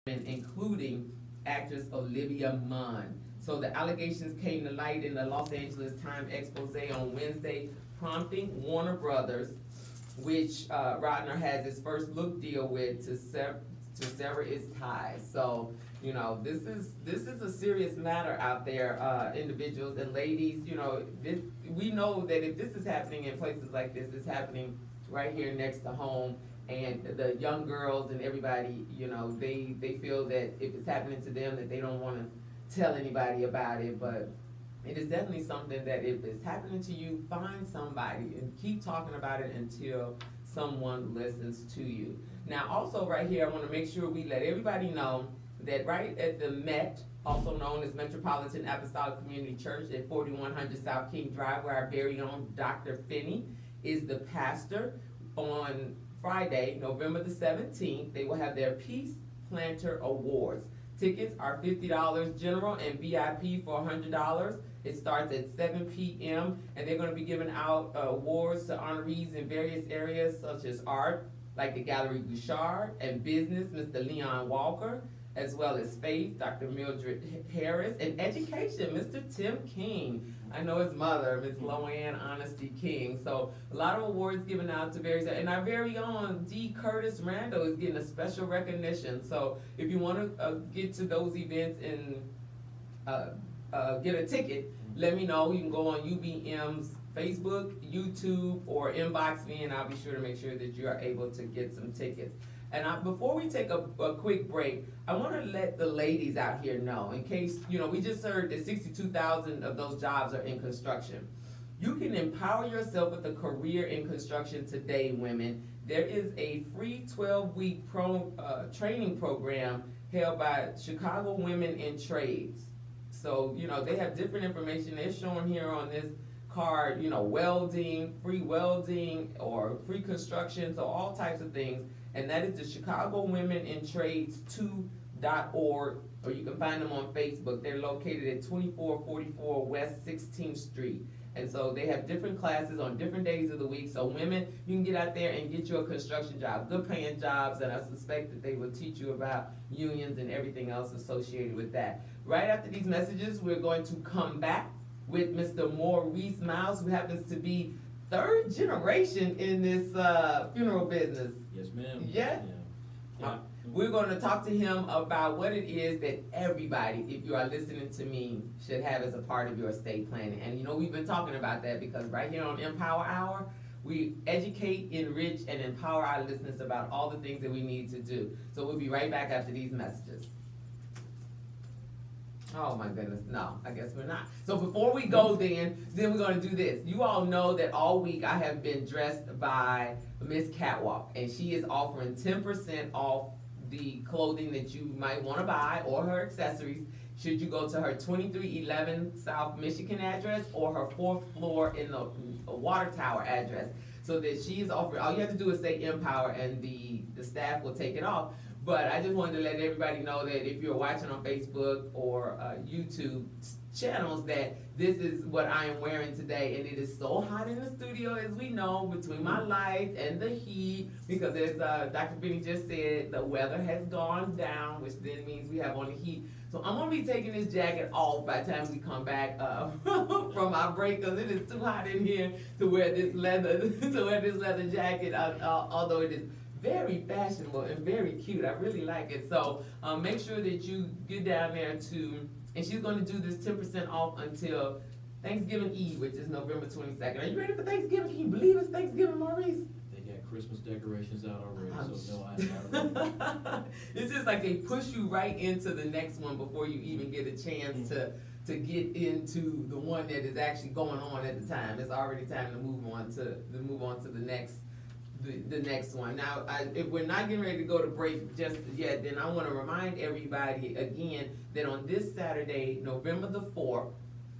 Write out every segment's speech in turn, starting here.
including actress Olivia Munn. So the allegations came to light in the Los Angeles Times expose on Wednesday, prompting Warner Brothers, which Rodner has his first look deal with, to sever its ties. So, you know, this is a serious matter out there, individuals and ladies. You know, we know that if this is happening in places like this, it's happening right here next to home. And the young girls and everybody, you know, they feel that if it's happening to them, that they don't want to tell anybody about it. But it is definitely something that if it's happening to you, find somebody and keep talking about it until someone listens to you. Now, also right here, I want to make sure we let everybody know that right at the Met, also known as Metropolitan Apostolic Community Church at 4100 South King Drive, where our very own Dr. Finney is the pastor, on Friday, November the 17th, they will have their Peace Planter Awards. Tickets are $50 general and VIP for $100. It starts at 7 p.m. and they're going to be giving out awards to honorees in various areas such as art, like the Gallery Bouchard, and business, Mr. Leon Walker, as well as faith, Dr. Mildred Harris, and education, Mr. Tim King. I know his mother, Ms. Loanne Honesty King. So a lot of awards given out to various, and our very own D. Curtis Randall is getting a special recognition. So if you want to get to those events and get a ticket, let me know. You can go on UBM's Facebook, YouTube, or inbox me, and I'll be sure to make sure that you are able to get some tickets. And before we take a quick break, I want to let the ladies out here know, in case, you know, we just heard that 62,000 of those jobs are in construction. You can empower yourself with a career in construction today, women. There is a free 12-week training program held by Chicago Women in Trades. So, you know, they have different information. They're showing here on this card, you know, welding, free welding, or free construction, so all types of things. And that is the Chicago Women in Trades 2.org, or you can find them on Facebook. They're located at 2444 West 16th Street. And so they have different classes on different days of the week. So women, you can get out there and get you a construction job, good paying jobs, and I suspect that they will teach you about unions and everything else associated with that. Right after these messages, we're going to come back with Mr. Maurice Miles, who happens to be third generation in this funeral business. Yes, ma'am. Yeah? Yeah. We're going to talk to him about what it is that everybody, if you are listening to me, should have as a part of your estate planning. And you know, we've been talking about that because right here on Empower Hour, we educate, enrich, and empower our listeners about all the things that we need to do. So we'll be right back after these messages. Oh my goodness, no, I guess we're not. So before we go then we're going to do this. You all know that all week I have been dressed by Miss Catwalk, and she is offering 10% off the clothing that you might want to buy or her accessories should you go to her 2311 South Michigan address or her 4th floor in the Water Tower address. So that she is offering, all you have to do is say Empower and the staff will take it off. But I just wanted to let everybody know that if you're watching on Facebook or YouTube channels, that this is what I am wearing today. And it is so hot in the studio, as we know, between my lights and the heat, because as Dr. Benny just said, the weather has gone down, which then means we have on the heat. So I'm going to be taking this jacket off by the time we come back from our break, because it is too hot in here to wear this leather, jacket, although it is very fashionable and very cute. I really like it. So make sure that you get down there to, and she's going to do this 10% off until Thanksgiving Eve, which is November 22nd. Are you ready for Thanksgiving? Can you believe it's Thanksgiving, Maurice? They got Christmas decorations out already, so no, I'm not ready. It's just like they push you right into the next one before you even get a chance to get into the one that is actually going on at the time. It's already time to move on to the next. The next one. Now, if we're not getting ready to go to break just yet, then I want to remind everybody again that on this Saturday, November the 4th,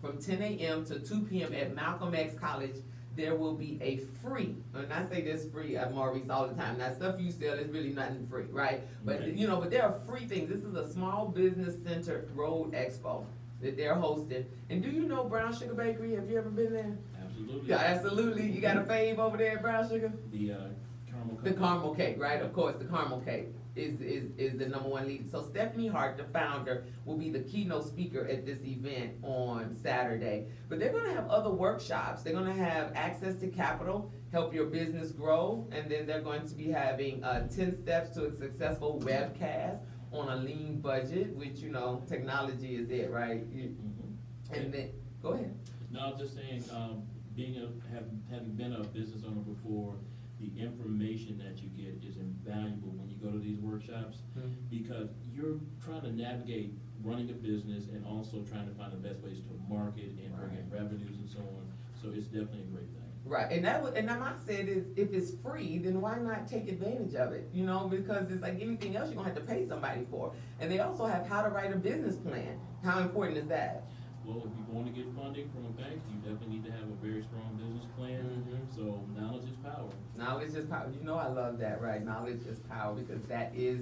from 10 a.m. to 2 p.m. at Malcolm X College, there will be a free, and I say this free, Maurice, all the time. Now, stuff you sell is really nothing free, right? But, you know, but there are free things. This is a small business center road expo that they're hosting. And do you know Brown Sugar Bakery? Have you ever been there? Absolutely. Yeah, absolutely. You got a fave over there at Brown Sugar? The caramel cake. The caramel cake, right? Of course, the caramel cake. is the #1 lead. So Stephanie Hart, the founder, will be the keynote speaker at this event on Saturday. But they're gonna have other workshops. They're gonna have access to capital, help your business grow, and then they're going to be having 10 steps to a successful webcast on a lean budget, which, you know, technology is it, right? And then, go ahead. No, I'm just saying, having been a business owner before, the information that you get is invaluable when you go to these workshops, because you're trying to navigate running a business and also trying to find the best ways to market and bring in revenues and so on. So it's definitely a great thing. Right, and my mindset is, if it's free, then why not take advantage of it? You know, because it's like anything else, you're gonna have to pay somebody for. And they also have how to write a business plan. How important is that? Well, if you're going to get funding from a bank, you definitely need to have a very strong business plan. So knowledge is power. Knowledge is power. You know, I love that, right? Knowledge is power, because that is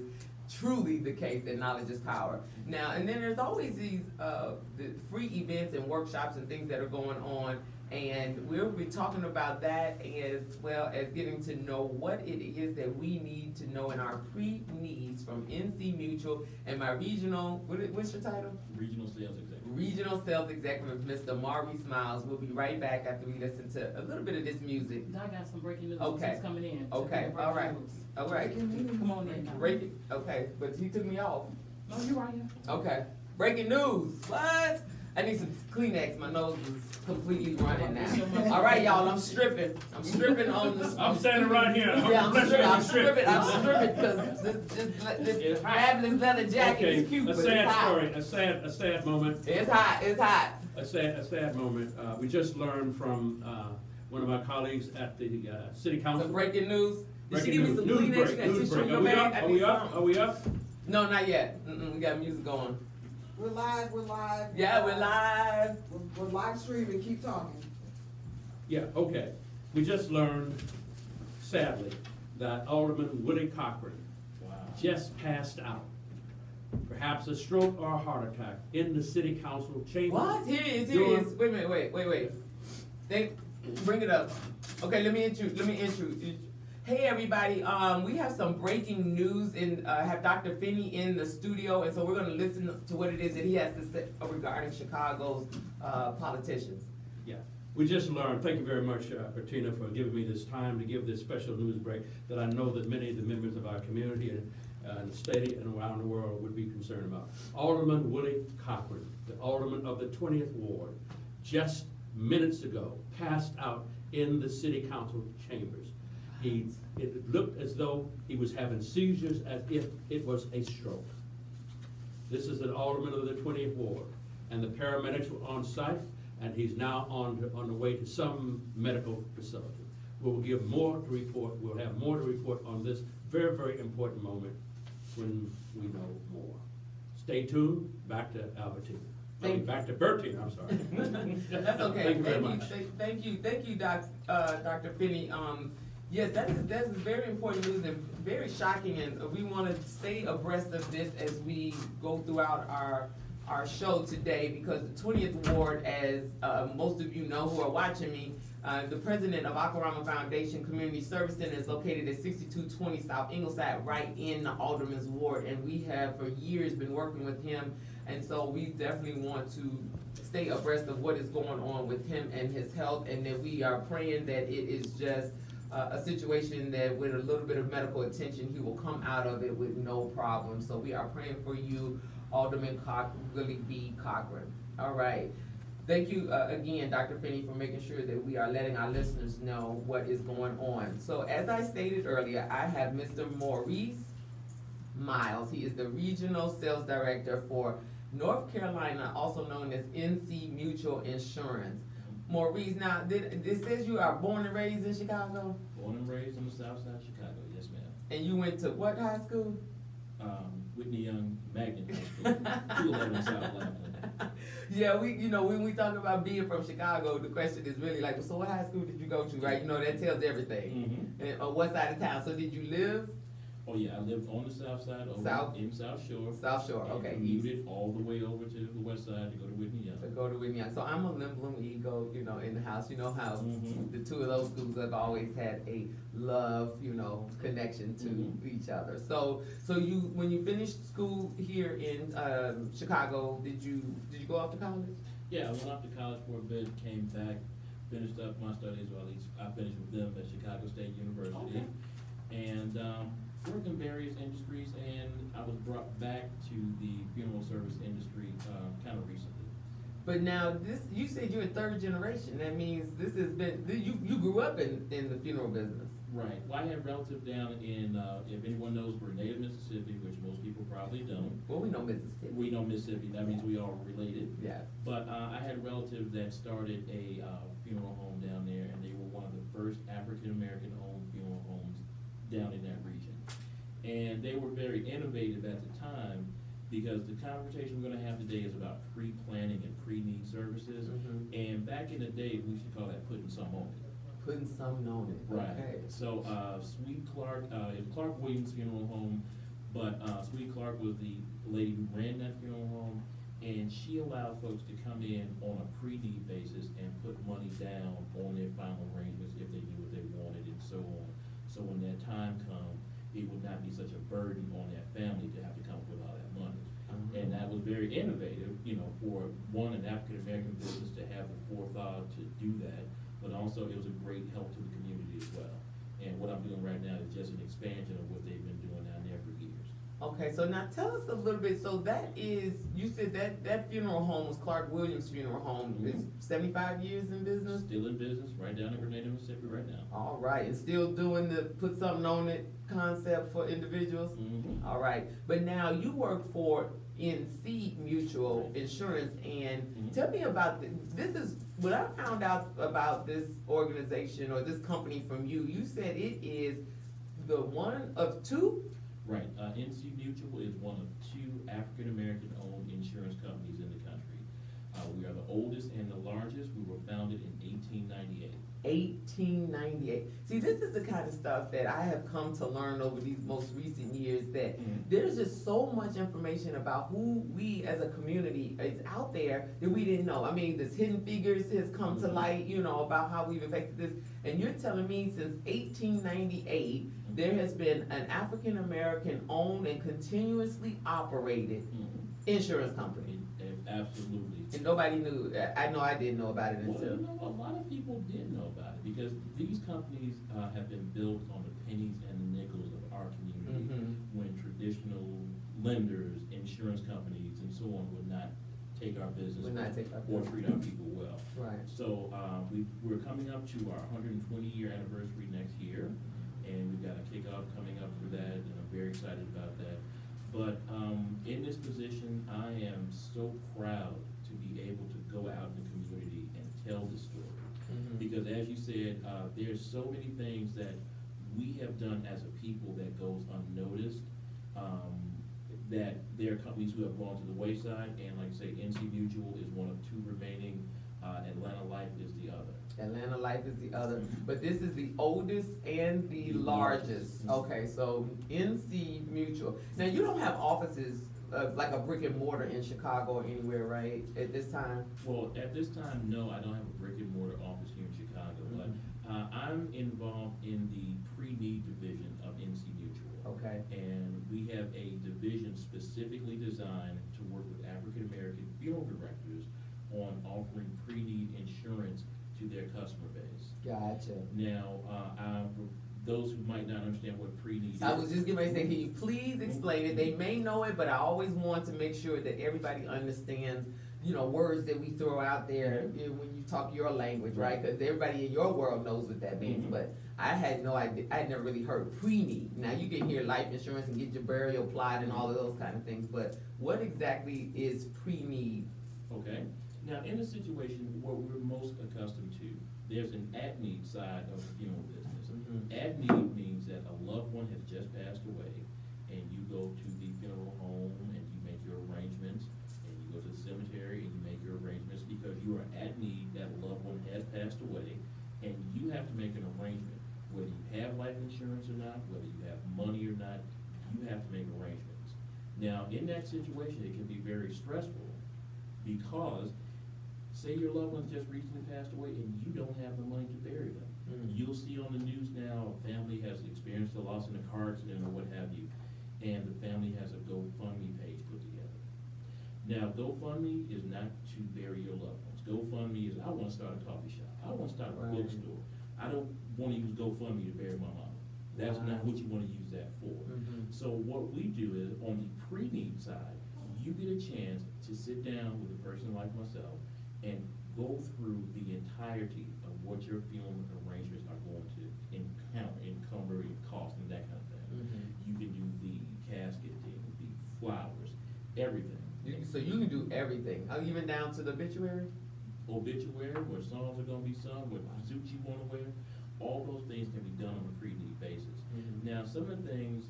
truly the case, that knowledge is power. Now, and then there's always these the free events and workshops and things that are going on, and we'll be talking about that as well as getting to know what it is that we need to know in our pre-needs from NC Mutual and my regional, what's your title? Regional Sales Executive. Regional Sales Executive, Mr. Maurice Miles. We'll be right back after we listen to a little bit of this music. I got some breaking news. Okay. Coming in. Okay, all right. All right. Come on in now. Breaking, okay, but he took me off. No, you're right here. Okay. Breaking news. What? I need some Kleenex. My nose is completely running now. All right, y'all. I'm stripping. I'm stripping on the. I'm standing right here. Yeah, I'm stripping because this fabulous leather jacket is cute, a but sad it's hot. story. A sad moment. It's hot. It's hot. A sad moment. We just learned from one of our colleagues at the city council. Some breaking news. Did she Breaking give me some news Kleenex? break. You got News tissue break. in your Are we bag? up? I Are need we up? some. Are we up? No, not yet. We got music going. We're live, we're live. Yeah, we're live. We're live streaming, keep talking. Yeah. Okay. We just learned, sadly, that Alderman Willie Cochran just passed out. Perhaps a stroke or a heart attack in the city council chamber. What? Here it is. Wait a minute, wait. Bring it up. Okay, let me introduce. Hey everybody, we have some breaking news and have Dr. Finney in the studio, and so we're gonna listen to what it is that he has to say regarding Chicago's politicians. Yeah, we just learned, thank you very much, Bertina, for giving me this time to give this special news break that I know that many of the members of our community and the state and around the world would be concerned about. Alderman Willie Cochran, the alderman of the 20th Ward, just minutes ago passed out in the city council chambers. It looked as though he was having seizures, as if it was a stroke. This is an alderman of the 20th Ward, and the paramedics were on site, and he's now on the way to some medical facility. We'll give more to report. We'll have more to report on this very, very important moment when we know more. Stay tuned. Back to Albertina. Back to Bertina, I'm sorry. That's okay. Thank you very much. Thank you, Dr. Finney. Yes, that is very important news and very shocking, and we want to stay abreast of this as we go throughout our show today, because the 20th Ward, as most of you know who are watching me, the president of Akarama Foundation Community Service Center is located at 6220 South Ingleside, right in the Alderman's Ward, and we have for years been working with him, and so we definitely want to stay abreast of what is going on with him and his health, and that we are praying that it is just a situation that with a little bit of medical attention, he will come out of it with no problem. So we are praying for you, Alderman Willie B. Cochran. All right. Thank you again, Dr. Finney, for making sure that we are letting our listeners know what is going on. So as I stated earlier, I have Mr. Maurice Miles. He is the Regional Sales Director for North Carolina, also known as NC Mutual Insurance. Maurice, now, this says you are born and raised in Chicago? Born and raised on the south side of Chicago, yes ma'am. And you went to what high school? Whitney Young Magnet High School, 211 South Laughlin. Yeah, when we talk about being from Chicago, the question is really like, so what high school did you go to, right? You know, that tells everything. And, what side of town? So did you live? Oh, yeah, I lived on the south side, South? in South Shore. South Shore, okay, And east. commuted all the way over to the west side to go to Whitney Young. To go to Whitney Young. So I'm a Limblom Eagle, you know, in the house. You know how Mhm. the two of those schools have always had a love, you know, connection to Mhm. each other. So you, when you finished school here in Chicago, did you go off to college? Yeah, I went off to college for a bit, came back, finished up my studies, or at least I finished with them at Chicago State University. And worked in various industries, and I was brought back to the funeral service industry kind of recently. But now this, you said you're a third generation. That means this has been, you grew up in the funeral business. Right. Well, I have relatives down in, if anyone knows Grenada, Mississippi, which most people probably don't. Well, we know Mississippi. We know Mississippi, that means we are related. Yes. But I had relatives that started a funeral home down there, and they were one of the first African-American owned funeral homes down in that region. And they were very innovative at the time, because the conversation we're gonna have today is about pre-planning and pre-need services. Mhm. And back in the day, we used to call that putting some on it. Putting something on it. Right. Okay. So, Sweet Clark, it was Clark Williams Funeral Home, but, Sweet Clark was the lady who ran that funeral home, and she allowed folks to come in on a pre-need basis and put money down on their final arrangements if they knew what they wanted and so on. So when that time comes, it would not be such a burden on that family to have to come up with all that money. And that was very innovative, you know, for one, an African-American business to have the forethought to do that, but also it was a great help to the community as well. And what I'm doing right now is just an expansion of what they've been doing down there for years. Okay, so now tell us a little bit, so that is, you said that funeral home was Clark Williams Funeral Home, it's 75 years in business? Still in business, right down in Grenada, Mississippi right now. All right, and still doing the put something on it concept for individuals? Mhm. All right, but now you work for NC Mutual Insurance, and Mhm. tell me about, this is, when I found out about this organization or this company from you, you said it is the one of two? Right, NC Mutual is one of two African-American owned insurance companies in the country. We are the oldest and the largest. We were founded in 1898. 1898. See, this is the kind of stuff that I have come to learn over these most recent years, that there's just so much information about who we as a community is out there that we didn't know. I mean, this Hidden Figures has come to light, you know, about how we've affected this. And you're telling me since 1898, there has been an African-American owned and continuously operated insurance company. Absolutely. And nobody knew, I know I didn't know about it Well, until. you know, a lot of people did know about it, because these companies have been built on the pennies and the nickels of our community, when traditional lenders, insurance companies, and so on would not take our business Would not take our or business. treat our people well. Right. So we're coming up to our 120-year anniversary next year, and we've got a kickoff coming up for that, and I'm very excited about that. But in this position, I am so proud to be able to go out in the community and tell the story. Because as you said, there's so many things that we have done as a people that goes unnoticed, that there are companies who have gone to the wayside, and like I say, NC Mutual is one of two remaining, Atlanta Life is the other. Atlanta Life is the other, but this is the oldest and the largest. Okay, so NC Mutual. Now, you don't have offices, like a brick and mortar in Chicago or anywhere, right, at this time? Well, at this time, no, I don't have a brick and mortar office here in Chicago, but I'm involved in the pre-need division of NC Mutual. Okay. And we have a division specifically designed to work with African-American funeral directors on offering pre-need insurance to their customer base. Gotcha. Now, for those who might not understand what pre-need is. I was just getting ready to say, can you please explain it? They may know it, but I always want to make sure that everybody understands, you know, words that we throw out there when you talk your language, right? Because everybody in your world knows what that means, but I had no idea, I had never really heard pre-need. Now, you can hear life insurance and get your burial plot and all of those kind of things, but what exactly is pre-need? Okay. Now, in a situation, what we're most accustomed to, there's an at-need side of the funeral business. At-need means that a loved one has just passed away, and you go to the funeral home and you make your arrangements, and you go to the cemetery and you make your arrangements because you are at need, that loved one has passed away, and you have to make an arrangement. Whether you have life insurance or not, whether you have money or not, you have to make arrangements. Now, in that situation, it can be very stressful because, say your loved ones just recently passed away and you don't have the money to bury them. You'll see on the news now, a family has experienced a loss in a car accident or what have you, and the family has a GoFundMe page put together. Now, GoFundMe is not to bury your loved ones. GoFundMe is, I want to start a coffee shop. I want to start a bookstore. I don't want to use GoFundMe to bury my mama. That's not what you want to use that for. So what we do is, on the pre-need side, you get a chance to sit down with a person like myself and go through the entirety of what your funeral arrangements are going to encumber and cost and that kind of thing. You can do the casketing, the flowers, everything. So you can do everything, even down to the obituary? Obituary, where songs are gonna be sung, what suits you wanna wear, all those things can be done on a pre-need basis. Now, some of the things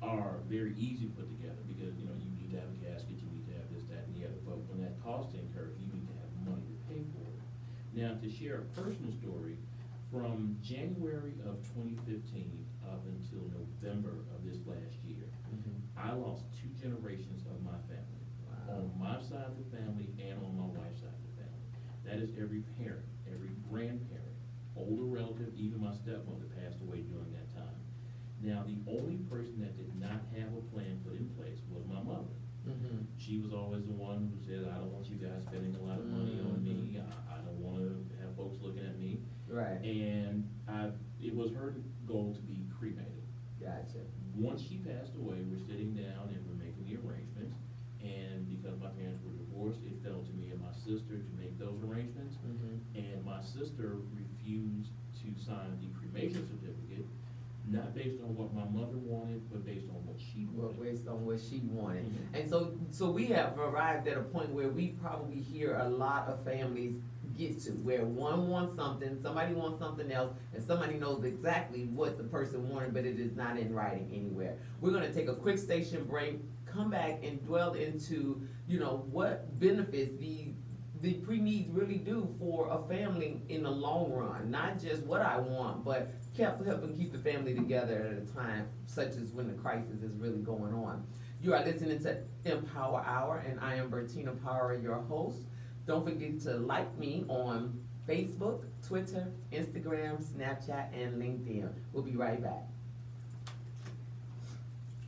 are very easy to put together because, you know, you need to have a casket, you need to have this, that, and the other, but when that cost incurs, you need to have money to pay for it. Now, to share a personal story, from January of 2015 up until November of this last year, I lost 2 generations of my family. On my side of the family and on my wife's side of the family. That is every parent, every grandparent, older relative, even my stepmother passed away during that time. Now, the only person that did not have a plan put in place was my mother. She was always the one who said, I don't want you guys spending a lot of money on me. I don't want to have folks looking at me. Right. And it was her goal to be cremated. Gotcha. Once she passed away, we're sitting down and we're making the arrangements. And because my parents were divorced, it fell to me and my sister to make those arrangements. And my sister refused to sign the cremation certificate, not based on what my mother wanted, but based on what she wanted. Well, based on what she wanted. And so we have arrived at a point where we probably hear a lot of families get to, where one wants something, somebody wants something else, and somebody knows exactly what the person wanted, but it is not in writing anywhere. We're gonna take a quick station break, come back and dwell into, you know, what benefits the pre-needs really do for a family in the long run. Not just what I want, but helping keep the family together at a time such as when the crisis is really going on. You are listening to Empower Hour, and I am Bertina Power, your host. Don't forget to like me on Facebook, Twitter, Instagram, Snapchat, and LinkedIn. We'll be right back.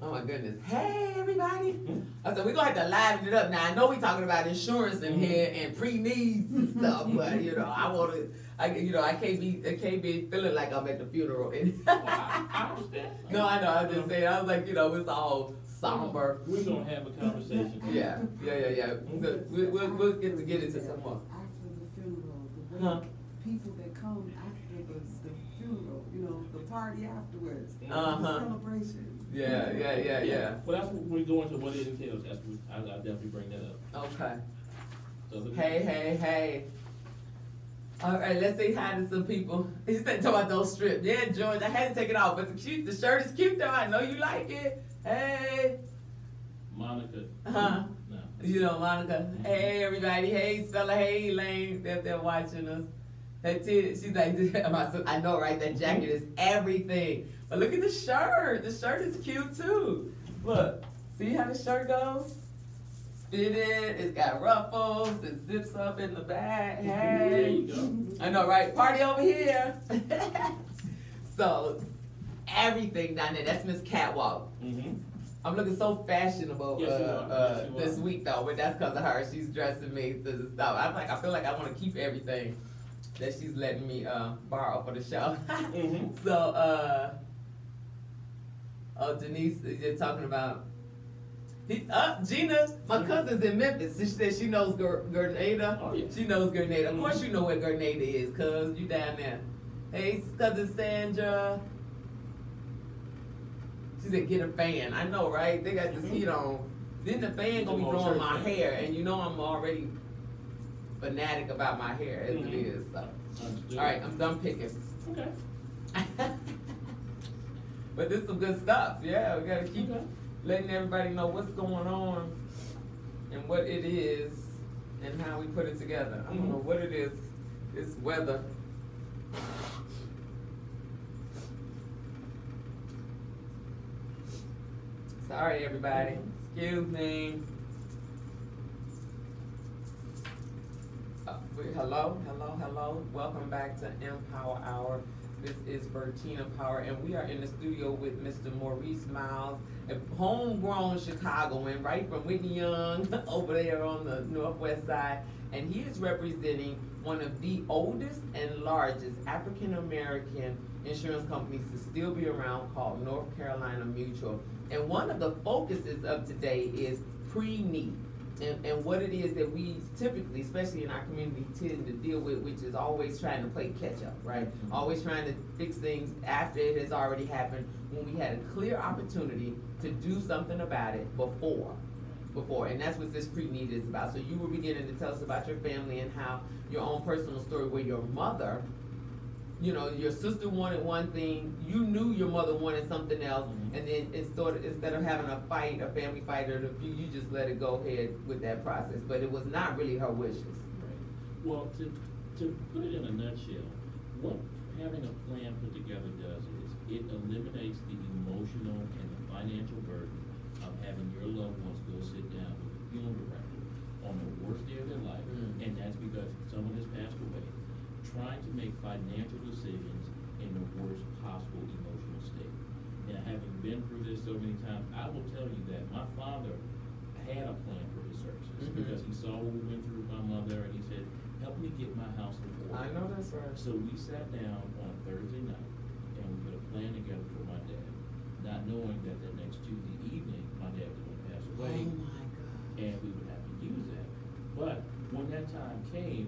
Oh my goodness. Hey everybody. I said we're gonna have to liven it up now. I know we're talking about insurance in here and pre-needs and stuff, but you know, I can't be feeling like I'm at the funeral. I understand. No, I know, I'm just saying, I was like, you know, it's all somber. We're gonna have a conversation. Yeah. So we'll get into some more. After the funeral, the way people that come after the funeral, you know, the party afterwards, the celebration. Yeah. Well, that's when we go into what it entails. I'll definitely bring that up. Okay. So Hey. All right, let's say hi to some people. He's talking about those strips. Yeah, George, I had to take it off, but the shirt is cute though. I know you like it. Hey. Monica. No. You know, Monica. Mm-hmm. Hey, everybody. Hey, Stella. Hey, Elaine. They're watching us. That's it. She's like, I know, right? That jacket is everything. But look at the shirt. The shirt is cute too. Look, see how the shirt goes? Fitted. It's got ruffles. It zips up in the back. Hey. There you go. I know, right? Party over here. So, everything down there. That's Miss Catwalk. I'm looking so fashionable this week though, but that's because of her. She's dressing me to the stuff. I feel like I want to keep everything that she's letting me borrow for the show. So, Denise, you're talking about. Gina, my cousin's in Memphis. She said she knows Grenada. Oh, yeah. She knows Grenada. Of course you know where Grenada is, cuz you down there. Hey, cousin Sandra. She said, get a fan. I know, right? They got this heat on. Then the fan gonna be blowing my hair, and you know I'm already fanatic about my hair as it is. So, all right, I'm done picking. Okay. But this is some good stuff. Yeah, we gotta keep letting everybody know what's going on and what it is and how we put it together. I don't know what it is. It's weather. Sorry, everybody. Excuse me. Hello. Welcome back to Empower Hour. This is Bertina Power, and we are in the studio with Mr. Maurice Miles, a homegrown Chicagoan, right from Whitney Young over there on the northwest side. And he is representing one of the oldest and largest African-American insurance companies to still be around, called North Carolina Mutual. And one of the focuses of today is pre-need. And what it is that we typically, especially in our community, tend to deal with, which is always trying to play catch up, right? Mm-hmm. Always trying to fix things after it has already happened, when we had a clear opportunity to do something about it before. And that's what this pre-need is about. So you were beginning to tell us about your family and how your own personal story, where your mother, you know, your sister wanted one thing, you knew your mother wanted something else, mm-hmm. and then instead of having a fight, a family fight, or you just let it go ahead with that process. But it was not really her wishes. Right. Well, to put it in a nutshell, what having a plan put together does is it eliminates the emotional and the financial burden of having your loved ones go sit down with a funeral director on the worst day of their life, mm-hmm. and that's because someone has passed away, trying to make financial decisions in the worst possible emotional state. And having been through this so many times, I will tell you that my father had a plan for his services, mm-hmm. because he saw what we went through with my mother, and he said, help me get my house in order. I know that's right. So we sat down on a Thursday night, and we put a plan together for my dad, not knowing that the next Tuesday evening, my dad was going to pass away. Oh my God. And we would have to use that. But when that time came,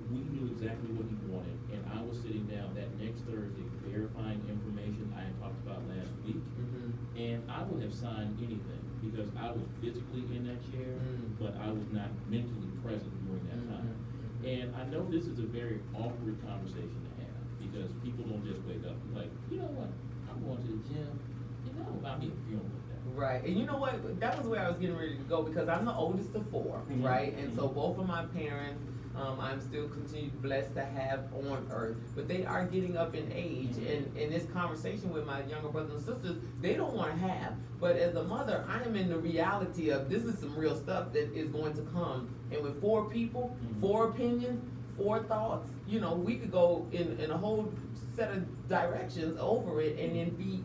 we knew exactly what he wanted, and I was sitting down that next Thursday verifying information I had talked about last week, mm-hmm. and I would have signed anything because I was physically in that chair, mm-hmm. but I was not mentally present during that mm-hmm. time. And I know this is a very awkward conversation to have because people don't just wake up and be like, you know what, I'm going to the gym, and how about me a funeral with that? Right, and you know what, that was where I was getting ready to go, because I'm the oldest of four, mm-hmm. right? And mm-hmm. so both of my parents, I'm still continued blessed to have on earth, but they are getting up in age, mm-hmm. and in this conversation with my younger brothers and sisters, they don't want to have. But as a mother, I am in the reality of this is some real stuff that is going to come, and with four people, mm-hmm. four opinions, four thoughts, you know, we could go in a whole set of directions over it, and then be,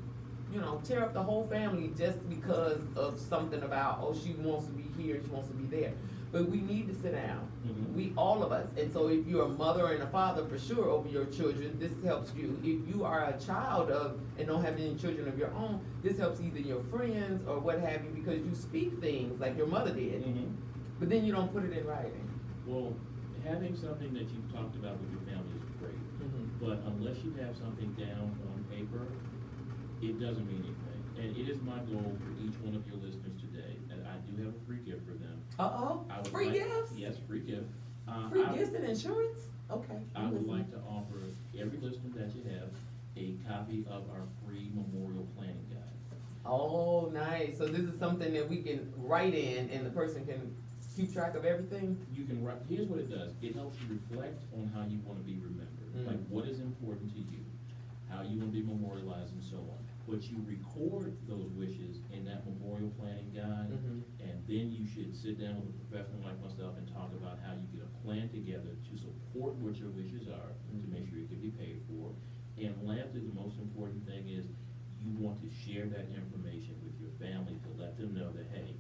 you know, tear up the whole family just because of something about, oh, she wants to be here, she wants to be there. But we need to sit down. Mm-hmm. We, all of us. And so if you're a mother and a father, for sure, over your children, this helps you. If you are a child of, and don't have any children of your own, this helps either your friends or what have you, because you speak things like your mother did, mm-hmm. but then you don't put it in writing. Well, having something that you've talked about with your family is great, mm-hmm. but unless you have something down on paper, it doesn't mean anything. And it is my goal for each one of your listeners today, and I do have a free gift for them. Free gifts? Yes, free gift. Free gifts and insurance? Okay. I would like to offer every listener that you have a copy of our free memorial planning guide. Oh, nice. So this is something that we can write in, and the person can keep track of everything? You can write, here's what it does. It helps you reflect on how you want to be remembered. Mm-hmm. Like what is important to you, how you want to be memorialized, and so on. But you record those wishes in that memorial planning guide, mm-hmm. and then you should sit down with a professional like myself and talk about how you get a plan together to support what your wishes are, mm-hmm. to make sure it can be paid for. And lastly, the most important thing is you want to share that information with your family to let them know that, hey,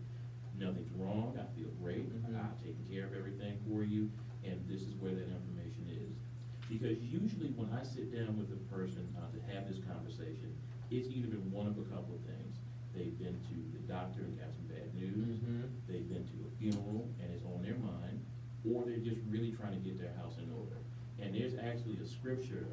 nothing's wrong, I feel great, mm-hmm. I've taken care of everything for you, and this is where that information is. Because usually when I sit down with a person to have this conversation, it's either been one of a couple of things. They've been to the doctor and got some bad news, mm-hmm. they've been to a funeral and it's on their mind, or they're just really trying to get their house in order. And there's actually a scripture,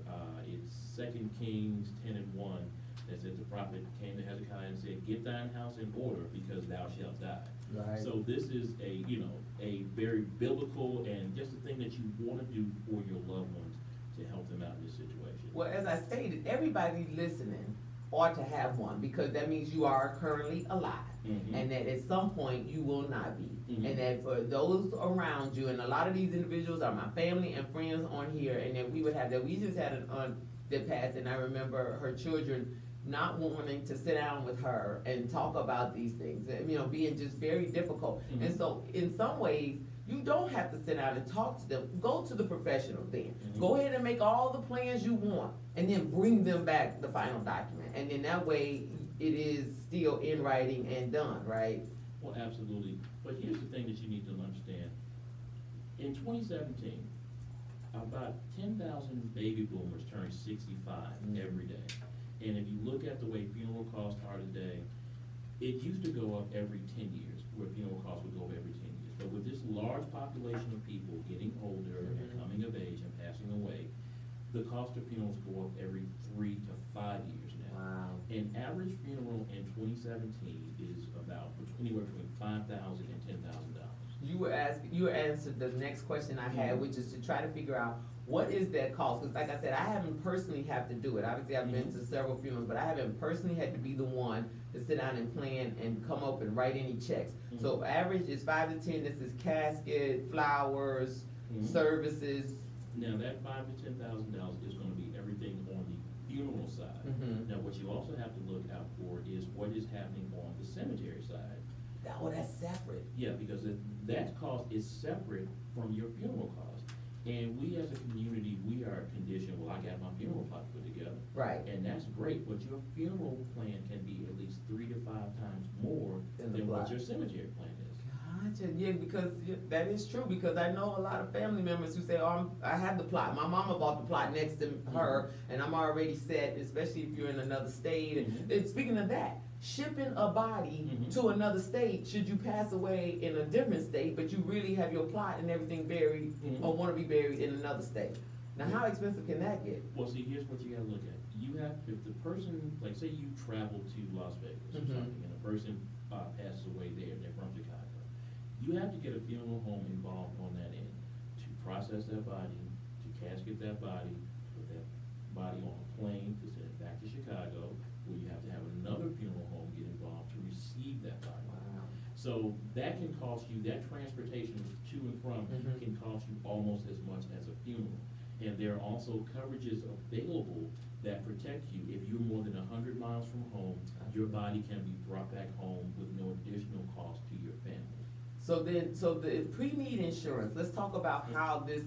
it's 2 Kings 10:1, that says the prophet came to Hezekiah and said, get thine house in order because thou shalt die. Right. So this is a, you know, a very biblical and just a thing that you want to do for your loved ones to help them out in this situation. Well, as I stated, everybody listening ought to have one, because that means you are currently alive, mm-hmm. and that at some point you will not be, mm-hmm. and that for those around you, and a lot of these individuals are my family and friends on here, and that we would have that. We just had an aunt that passed, and I remember her children not wanting to sit down with her and talk about these things, and, being just very difficult. Mhm. And so, in some ways, you don't have to sit down and talk to them. Go to the professional then. Mhm. Go ahead and make all the plans you want, and then bring them back the final document. And then that way, it is still in writing and done, right? Well, absolutely. But here's the thing that you need to understand. In 2017, about 10,000 baby boomers turned 65 every day. And if you look at the way funeral costs are today, it used to go up every 10 years, where funeral costs would go up every 10 years. But with this large population of people getting older and coming of age and passing away, the cost of funerals go up every 3 to 5 years now. Wow. An average funeral in 2017 is about anywhere between $5,000 and $10,000. You answered the next question I had, which is to try to figure out what is that cost? Because like I said, I haven't personally had to do it. Obviously, I've been to several funerals, but I haven't personally had to be the one to sit down and plan and come up and write any checks. So average is 5 to 10. This is casket, flowers, services. Now that $5,000 to $10,000 is going to be everything on the funeral side. Now what you also have to look out for is what is happening on the cemetery side. Oh, that's separate. Yeah, because that cost is separate from your funeral cost. And we as a community, we are conditioned, well, I got my funeral plot put together. Right. And that's great, but your funeral plan can be at least 3 to 5 times more Than than the what plot. your cemetery plan is. Gotcha. Yeah, because that is true. Because I know a lot of family members who say, "Oh, I have the plot. My mama bought the plot next to her, and I'm already set." Especially if you're in another state. And speaking of that, shipping a body to another state, should you pass away in a different state, but you really have your plot and everything buried or want to be buried in another state. Now, how expensive can that get? Well, see, here's what you gotta look at. You have, if the person, like say you travel to Las Vegas or something, and a person passes away there, and they're from Chicago, you have to get a funeral home involved on that end to process that body, to casket that body, put that body on a plane to send it back to Chicago, where you have to have another funeral home get involved to receive that body. Wow. So that can cost you, that transportation to and from can cost you almost as much as a funeral. And there are also coverages available that protect you. If you're more than 100 miles from home, your body can be brought back home with no additional cost to your family. So the pre-need insurance, let's talk about how this,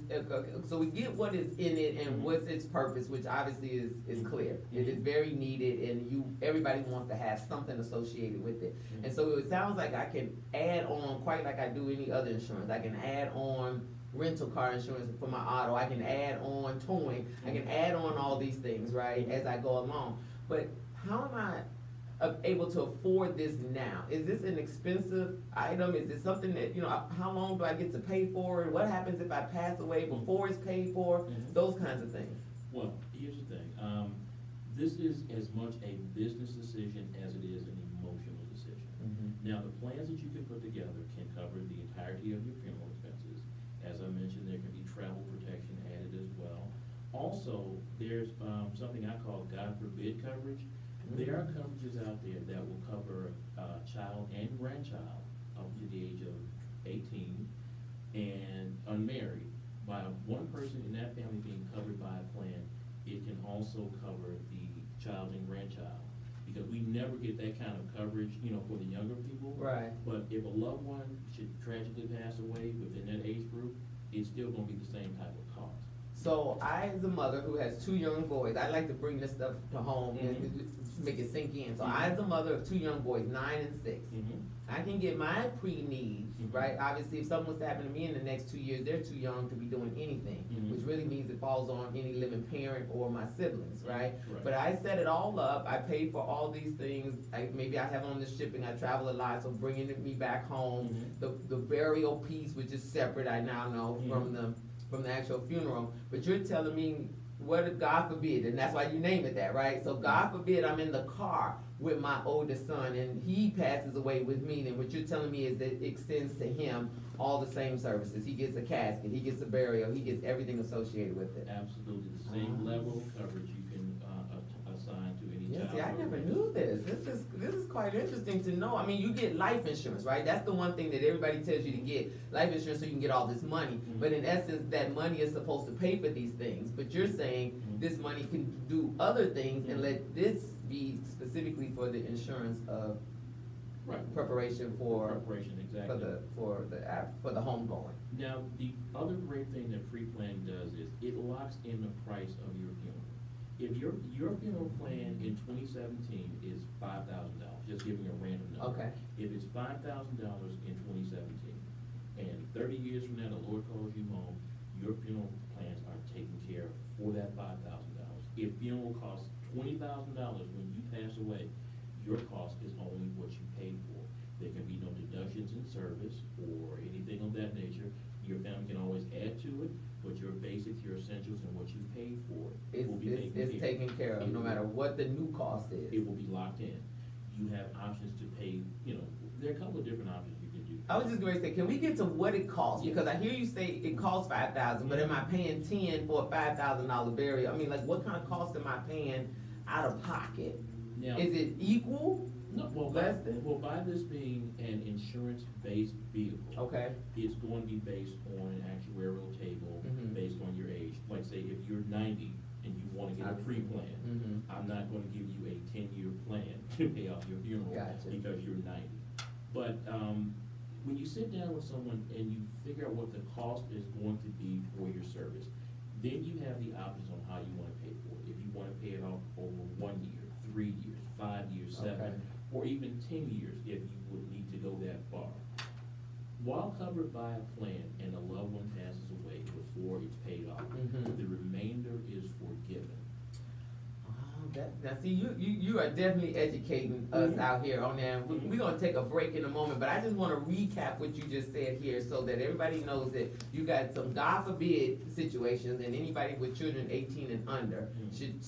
so we get what is in it and what's its purpose, which obviously is clear. It is very needed, and everybody wants to have something associated with it. And so it sounds like I can add on, quite like I do any other insurance. I can add on rental car insurance for my auto. I can add on towing. I can add on all these things, right, as I go along. But how am I able to afford this now? Is this an expensive item? Is it something that, how long do I get to pay for it? What happens if I pass away before it's paid for? Those kinds of things. Well, here's the thing. This is as much a business decision as it is an emotional decision. Now, the plans that you can put together can cover the entirety of your funeral expenses. As I mentioned, there can be travel protection added as well. Also, there's something I call God forbid coverage. There are coverages out there that will cover child and grandchild up to the age of 18 and unmarried. By one person in that family being covered by a plan, it can also cover the child and grandchild. Because we never get that kind of coverage, for the younger people. Right. But if a loved one should tragically pass away within that age group, it's still gonna be the same type of cost. So I, as a mother who has 2 young boys, I like to bring this stuff to home and make it sink in. So I, as a mother of 2 young boys, 9 and 6, I can get my pre-needs, right? Obviously, if something was to happen to me in the next 2 years, they're too young to be doing anything, which really means it falls on any living parent or my siblings, right? But I set it all up. I pay for all these things. Maybe I have on the shipping. I travel a lot, so bringing me back home. The burial piece, which is separate, I now know from the actual funeral. But you're telling me, what if God forbid, and that's why you name it that, right? So God forbid I'm in the car with my oldest son and he passes away with me, then what you're telling me is that it extends to him all the same services. He gets a casket, he gets a burial, he gets everything associated with it. Absolutely, the same level of coverage you can assigned to any Yeah, child. see, I never knew this. This is quite interesting to know. I mean, you get life insurance, right? That's the one thing that everybody tells you to get, life insurance, so you can get all this money. Mhm. But in essence, that money is supposed to pay for these things. But you're saying this money can do other things and let this be specifically for the insurance of Right. preparation for Preparation, exactly. for the home going. Now, the other great thing that pre-planning does is it locks in the price of your funeral. If your funeral plan in 2017 is $5,000, just giving a random number. Okay. If it's $5,000 in 2017, and 30 years from now, the Lord calls you home, your funeral plans are taken care of for that $5,000. If funeral costs $20,000 when you pass away, your cost is only what you paid for. There can be no deductions in service or anything of that nature. Your family can always add to it, but your basics, your essentials, and what you paid for will be Taken care of, no matter what the new cost is. It will be locked in. You have options to pay, there are a couple of different options you can do. I was just going to say, can we get to what it costs? Yeah. Because I hear you say it costs $5,000, but am I paying 10 for a $5,000 burial? I mean, like, what kind of cost am I paying out of pocket? Now, Is it equal? no, less than? by this being an insurance-based vehicle. Okay. It's going to be based on an actuarial table, Mhm. based on your age. Like, say, if you're 90 and you want to get a pre-plan, Mhm. I'm not going to give you a 10-year plan to pay off your funeral Gotcha. because you're 90. But when you sit down with someone and you figure out what the cost is going to be for your service, then you have the options on how you want to pay for it. If you want to pay it off over 1 year, 3 years, 5 years, 7, Okay. or even 10 years if you would need to go that far. While covered by a plan and a loved one passes away before it's paid off, Mhm. the remainder is forgiven. Now, see, you are definitely educating us out here on that. We're going to take a break in a moment, but I just want to recap what you just said here so that everybody knows that you got some God forbid situations, and anybody with children 18 and under should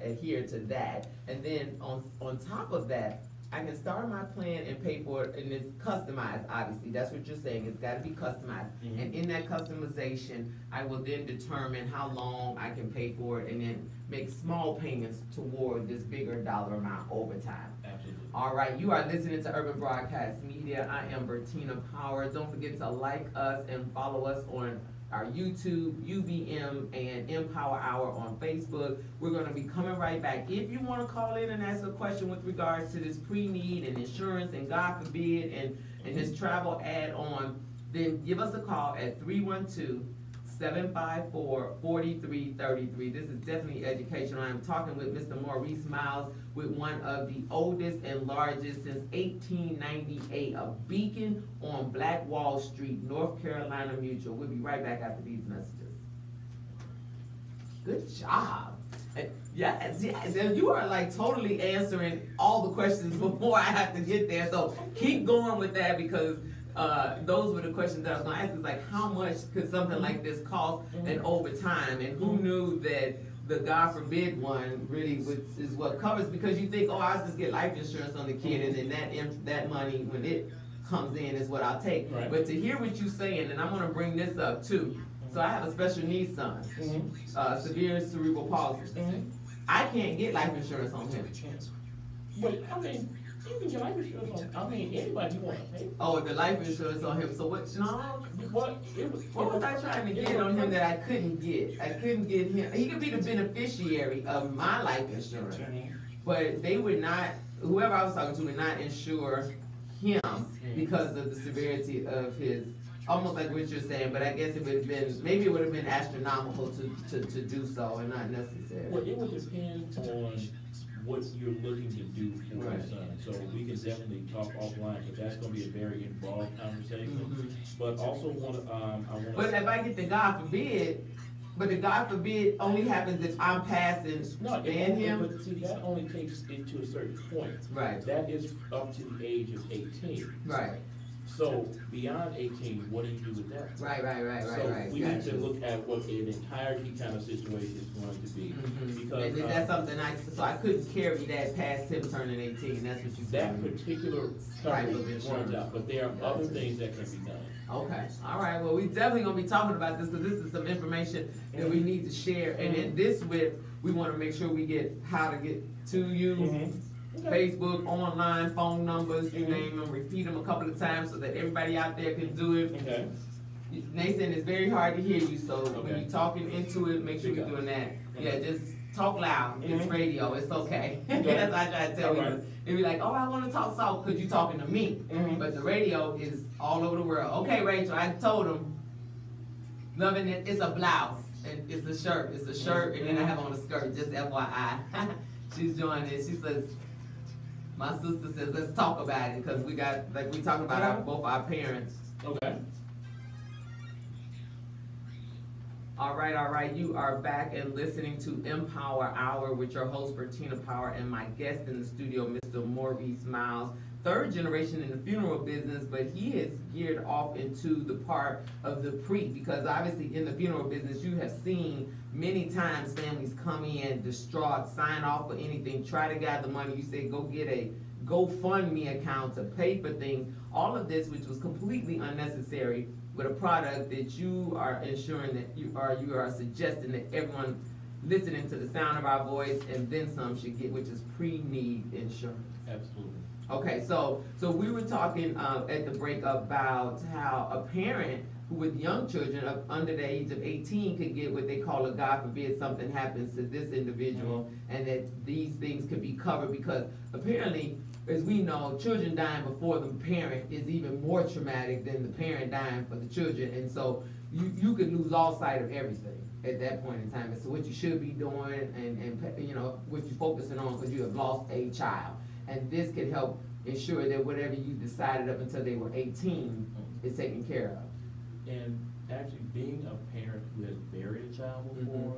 adhere to that. And then on top of that, I can start my plan and pay for it, and it's customized, obviously. That's what you're saying. It's got to be customized. Mhm. And in that customization, I will then determine how long I can pay for it and then make small payments toward this bigger dollar amount over time. Absolutely. All right, you are listening to Urban Broadcast Media. I am Bertina Power. Don't forget to like us and follow us on our YouTube, UVM, and Empower Hour on Facebook. We're going to be coming right back. If you want to call in and ask a question with regards to this pre-need and insurance and God forbid and this travel add-on, then give us a call at 312-754-4333. This is definitely educational. I'm talking with Mr. Maurice Miles with one of the oldest and largest since 1898, a beacon on Black Wall Street, North Carolina Mutual. We'll be right back after these messages. Good job. Yes, you are like totally answering all the questions before I have to get there. So keep going with that because those were the questions that I was going to ask. Is like, how much could something like this cost and over time? And who knew that the God forbid one really is what covers? Because you think, oh, I'll just get life insurance on the kid, and then that money, when it comes in, is what I'll take. Right. But to hear what you're saying, and I'm going to bring this up too. So I have a special needs son, severe cerebral palsy. I can't get life insurance on him. But, I mean, you can get life insurance on, anybody you want to pay. Oh, the life insurance on him. So what? No. What was I trying to get on him that I couldn't get? I couldn't get him. He could be the beneficiary of my life insurance, but they would not. Whoever I was talking to would not insure him because of the severity of his. Almost like what you're saying, but I guess it would have been, maybe it would have been astronomical to do so and not necessary. Well, it would depend on what you're looking to do for your son. So we can definitely talk offline, because that's gonna be a very involved conversation. But also But if I get the God forbid, but the God forbid only happens if I'm passing him. But see, that only takes it to a certain point. Right. That is up to the age of 18. Right. So beyond 18, what do you do with that? Right. So we need to Gotcha. look at what an entirety kind of situation is going to be. Because And then that's something I couldn't carry that past him turning 18, that's what you that said. particular Type of coverage insurance. runs out, but there are other things that can be done. Okay, all right, well, we definitely gonna be talking about this, because this is some information that we need to share, and in this we wanna make sure we get how to get to you, Facebook, online, phone numbers, you name them, repeat them a couple of times so that everybody out there can do it. Okay. Nathan, it's very hard to hear you, so when Okay. you're talking into it, make sure you're doing that. Yeah, just talk loud, it's radio, it's okay. That's what I try to tell All you. right. They be like, oh, I wanna talk soft, cause you talking to me. But the radio is all over the world. Okay, Rachel, I told him, loving it, it's a blouse, and it's a shirt, and then I have on a skirt, just FYI. She's joining it, she says, my sister says, let's talk about it, cause we got, like, we talking about both our parents. Okay. All right, you are back and listening to Empower Hour with your host, Bertina Power, and my guest in the studio, Mr. Maurice Miles. Third generation in the funeral business, but he is geared off into the part of the because obviously in the funeral business, you have seen many times families come in distraught, sign off for anything, try to gather money. You say, go get a GoFundMe account to pay for things. All of this, which was completely unnecessary, with a product that you are ensuring that you are suggesting that everyone listening to the sound of our voice and then some should get, which is pre-need insurance. Absolutely. Okay, so we were talking at the break about how a parent who with young children under the age of 18 could get what they call a God forbid something happens to this individual, and that these things could be covered, because apparently, as we know, children dying before the parent is even more traumatic than the parent dying for the children, and so you could lose all sight of everything at that point in time as to what you should be doing and you know what you're focusing on, because you have lost a child. And this can help ensure that whatever you decided up until they were 18 is taken care of. And actually, being a parent who has buried a child before,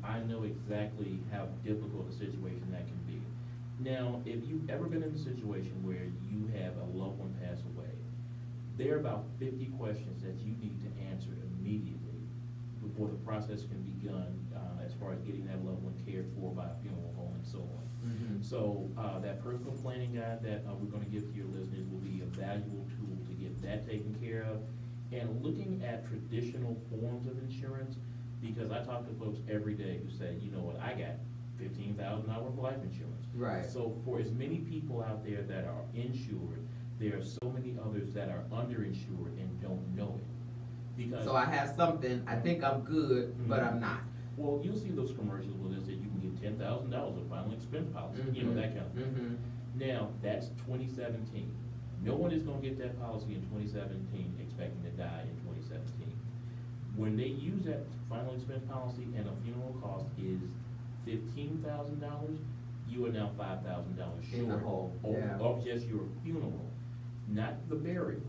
I know exactly how difficult a situation that can be. Now, if you've ever been in a situation where you have a loved one pass away, there are about 50 questions that you need to answer immediately before the process can begin as far as getting that loved one cared for by a funeral home and so on. So that personal planning guide that we're going to give to your listeners will be a valuable tool to get that taken care of. And looking at traditional forms of insurance, because I talk to folks every day who say, you know what, I got $15,000 worth of life insurance. Right. So for as many people out there that are insured, there are so many others that are underinsured and don't know it. Because so I have something, I think I'm good, but I'm not. Well, you'll see those commercials where they say you can get $10,000 of final expense policy, you know, that kind of thing. Now, that's 2017. No one is gonna get that policy in 2017 expecting to die in 2017. When they use that final expense policy and a funeral cost is $15,000, you are now $5,000 short In the hole, of just your funeral, not the burial.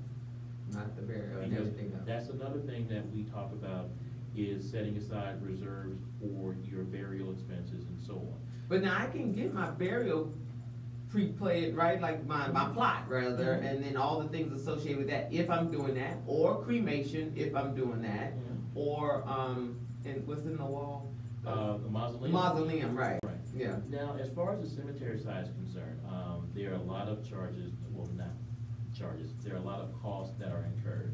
Not the burial and Because everything else. that's another thing that we talk about, is setting aside reserves for your burial expenses and so on. But now I can get my burial pre-played, right? Like my plot rather, and then all the things associated with that if I'm doing that, or cremation if I'm doing that, or and what's in the wall? The mausoleum. Mausoleum, right? Right. Yeah. Now, as far as the cemetery side is concerned, there are a lot of charges. Well, not charges. There are a lot of costs that are incurred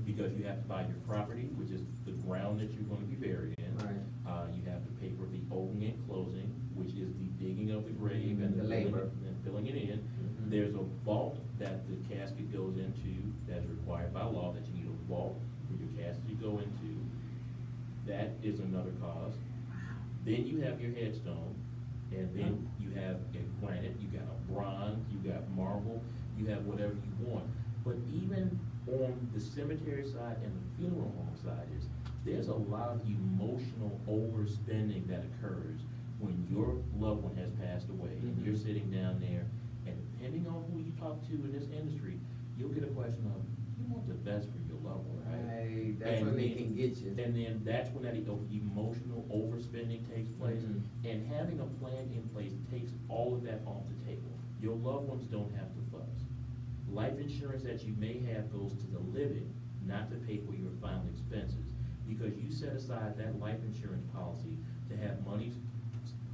because you have to buy your property, which is the ground that you're going to be buried in. Right. You have to pay for the opening and closing, which is the digging of the grave and The labor. filling it in. There's a vault that the casket goes into that's required by law, that you need a vault for your casket to go into. That is another cost. Then you have your headstone, and then you have a granite, you got a bronze, you got marble, you have whatever you want. But even on the cemetery side and the funeral home side, there's a lot of emotional overspending that occurs when your loved one has passed away and you're sitting down there, and depending on who you talk to in this industry, you'll get a question of, you want the best for your loved one, right? Right, that's when they can get you. And then that's when that emotional overspending takes place. And having a plan in place takes all of that off the table. Your loved ones don't have to fuss. life insurance that you may have goes to the living, not to pay for your final expenses. Because you set aside that life insurance policy to have money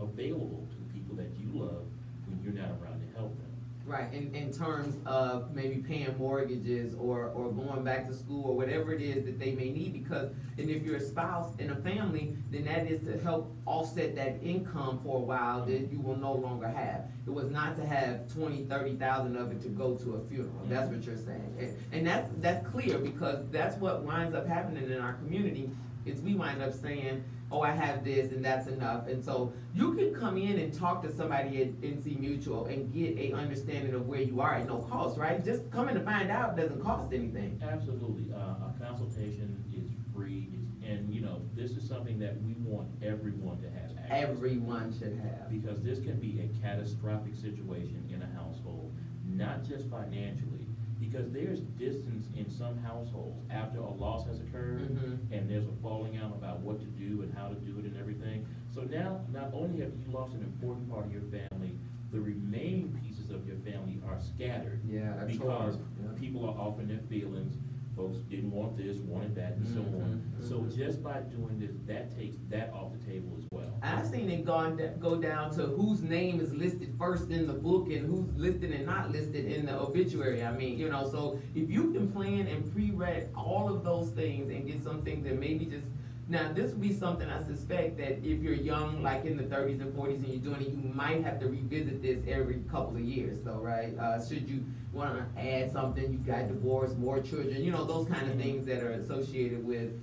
available to the people that you love when you're not around to help them. Right, in terms of maybe paying mortgages or going back to school or whatever it is that they may need, because, and if you're a spouse in a family, then that is to help offset that income for a while that you will no longer have. It was not to have 20, 30,000 of it to go to a funeral. That's what you're saying. And that's clear, because that's what winds up happening in our community, is we wind up saying, oh, I have this and that's enough. And so you can come in and talk to somebody at NC Mutual and get a understanding of where you are at no cost, right? Just coming to find out doesn't cost anything. Absolutely. A consultation is free, and you know, this is something that we want everyone to have access to. Everyone should have. Because this can be a catastrophic situation in a household, not just financially, because there's distance in some households after a loss has occurred, and there's a falling out about what to do and how to do it and everything. So now, not only have you lost an important part of your family, the remaining pieces of your family are scattered. Yeah, that's because hard. Yeah. people are off in their feelings. Folks didn't want this, wanted that, and so on. So just by doing this, that takes that off the table as well. I've seen it go down to whose name is listed first in the book and who's listed and not listed in the obituary. I mean, you know, so if you can plan and pre-read all of those things and get some things that maybe just, now this would be something I suspect that if you're young, like in the 30s and 40s and you're doing it, you might have to revisit this every couple of years though, right? Should you want to add something, you got divorced, more children, you know, those kind of things that are associated with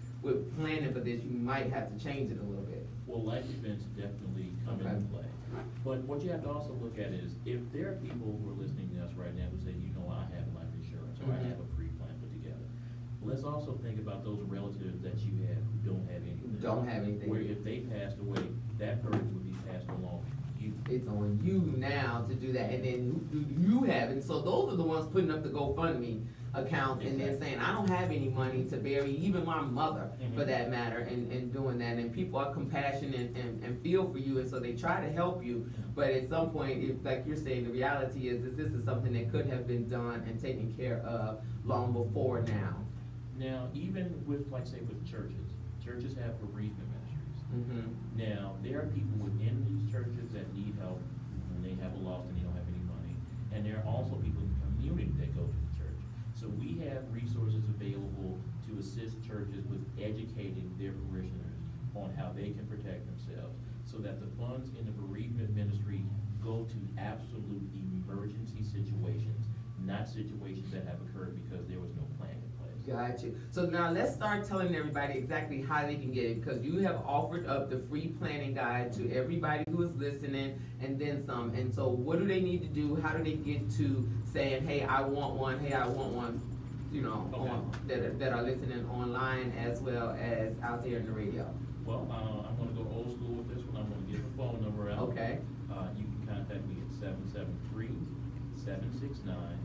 planning for this, you might have to change it a little bit. Well, life events definitely come into play. But what you have to also look at is, if there are people who are listening to us right now who say, you know, I have life insurance, or I have a pre-plan put together. Let's also think about those relatives that you have who don't have anything. Don't have anything. Where if they passed away, that burden would be passed along to you. It's on you now to do that, and then who do you have? And so those are the ones putting up the GoFundMe accounts and then saying, I don't have any money to bury even my mother, for that matter, and doing that. And people are compassionate and feel for you, and so they try to help you. But at some point, if, like you're saying, the reality is this is something that could have been done and taken care of long before now. Now, even with, like say, with churches have bereavement ministries. Now, there are people within these churches that need help when they have a loss and they don't have any money. And there are also people in the community that go to the church. So we have resources available to assist churches with educating their parishioners on how they can protect themselves, so that the funds in the bereavement ministry go to absolute emergency situations, not situations that have occurred because there was no plan in place. Got you. So now let's start telling everybody exactly how they can get it, because you have offered up the free planning guide to everybody who is listening, and then some. And so what do they need to do? How do they get to saying, hey, I want one, hey, I want one, you know, that are listening online as well as out there in the radio? Well, I'm going to go old school with this one. I'm going to give the phone number out. Okay. You can contact me at 773-769-7089.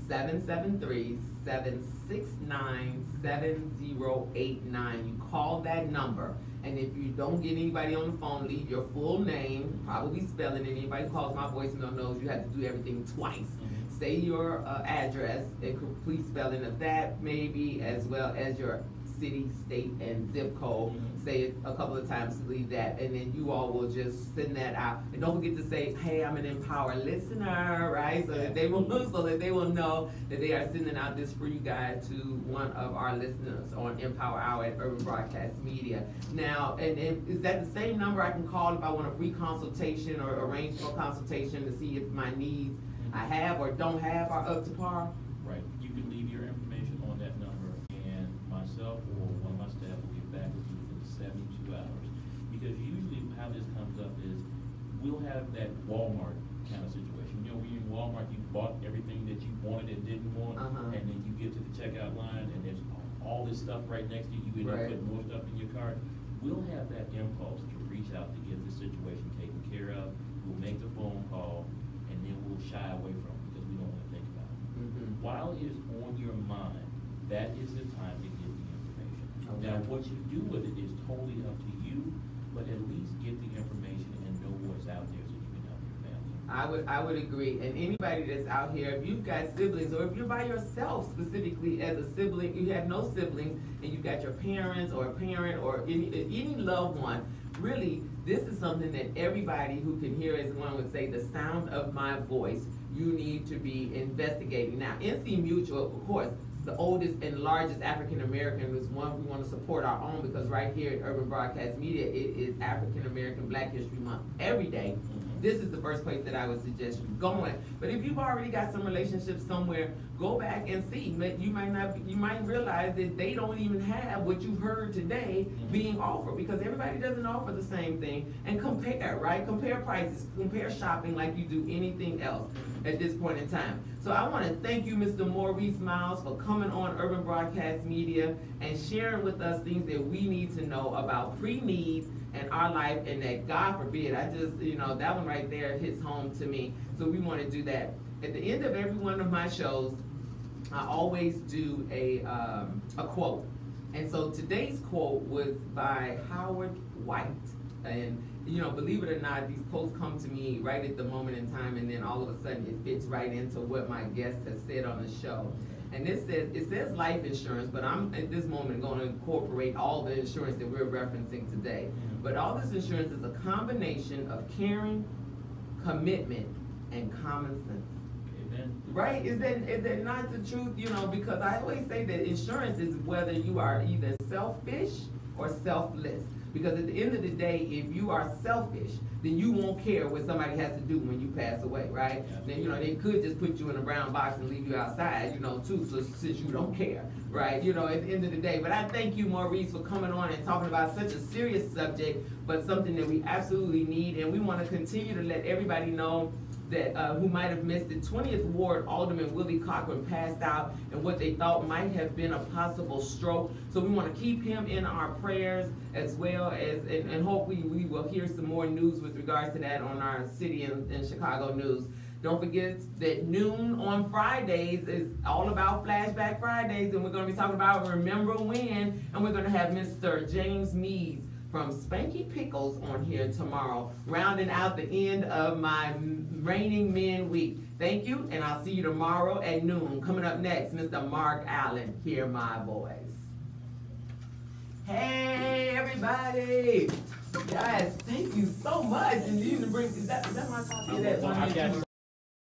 773-769-7089. You call that number, and if you don't get anybody on the phone, leave your full name, probably spelling it. Anybody who calls my voicemail knows you have to do everything twice. Say your address, a complete spelling of that maybe, as well as your city, state, and zip code. Say it a couple of times to leave that, and then you all will just send that out. And don't forget to say, hey, I'm an Empower listener, right? So that they will know that they are sending out this free guide to one of our listeners on Empower Hour at Urban Broadcast Media. Now, and is that the same number I can call if I want a free consultation or arrange for a consultation to see if my needs I have or don't have are up to par? Right. You can leave your information on that number, and myself or one of my staff will get back with you within 72 hours. Because usually how this comes up is we'll have that Walmart kind of situation. You know, when you're in Walmart, you bought everything that you wanted and didn't want, and then you get to the checkout line and there's all this stuff right next to you. You end up putting more stuff in your cart. We'll have that impulse to reach out to get the situation taken care of. We'll make the phone call, and then we'll shy away from it because we don't want to think about it. While it is on your mind, that is the time to get the information. Now, what you do with it is totally up to you, but at least get the information and know what's out there so you can help your family. I would agree. And anybody that's out here, if you've got siblings, or if you're by yourself specifically as a sibling, you have no siblings, and you've got your parents or a parent or any loved one, really, this is something that everybody who can hear, as one would say, the sound of my voice, you need to be investigating. Now, NC Mutual, of course, the oldest and largest African American is one we want to support our own, because right here at Urban Broadcast Media, it is African American Black History Month every day. This is the first place that I would suggest you going. But if you've already got some relationships somewhere, go back and see. You might realize that they don't even have what you've heard today being offered, because everybody doesn't offer the same thing. And compare, right? Compare prices, compare shopping like you do anything else at this point in time. So I want to thank you, Mr. Maurice Miles, for coming on Urban Broadcast Media and sharing with us things that we need to know about pre-needs and our life, and that God forbid, that one right there hits home to me. So we want to do that. At the end of every one of my shows, I always do a quote. And so today's quote was by Howard White. And believe it or not, these quotes come to me right at the moment in time, and then all of a sudden it fits right into what my guest has said on the show. And it says life insurance, but I'm at this moment going to incorporate all the insurance that we're referencing today. But all this insurance is a combination of caring, commitment, and common sense. Amen. Right? Is that not the truth? Because I always say that insurance is whether you are either selfish or selfless. Because at the end of the day, if you are selfish, then you won't care what somebody has to do when you pass away, right? Then, they could just put you in a brown box and leave you outside, too, so since you don't care, right? At the end of the day. But I thank you, Maurice, for coming on and talking about such a serious subject, but something that we absolutely need. And we want to continue to let everybody know that who might have missed it. 20th Ward Alderman Willie Cochran passed out in what they thought might have been a possible stroke. So we want to keep him in our prayers, as well as, and hopefully we will hear some more news with regards to that on our city and Chicago news. Don't forget that noon on Fridays is all about Flashback Fridays, and we're going to be talking about Remember When, and we're going to have Mr. James Mees from Spanky Pickles on here tomorrow, rounding out the end of my Raining Men week. Thank you, and I'll see you tomorrow at noon. Coming up next, Mr. Mark Allen, Hear My Voice. Hey, everybody! Guys, thank you so much. And you bring, is that my copy of that one?